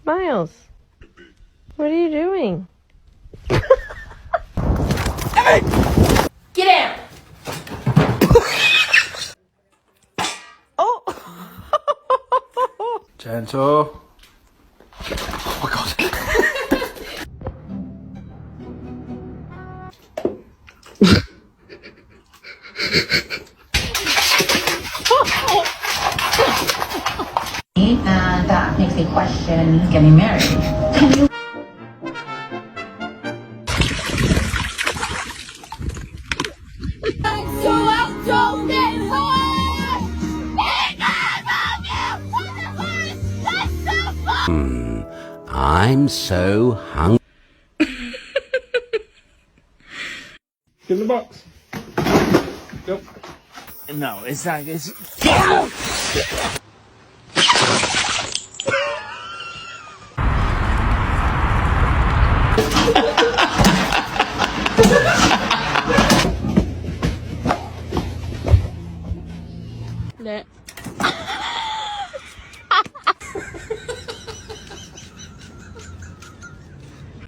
Miles, what are you doing? Get out! Oh! Gentle. Oh my god. And that makes me question getting married. Can you? I'm so hungry. Get in the box. Yep. No, it's not. It's... Lit.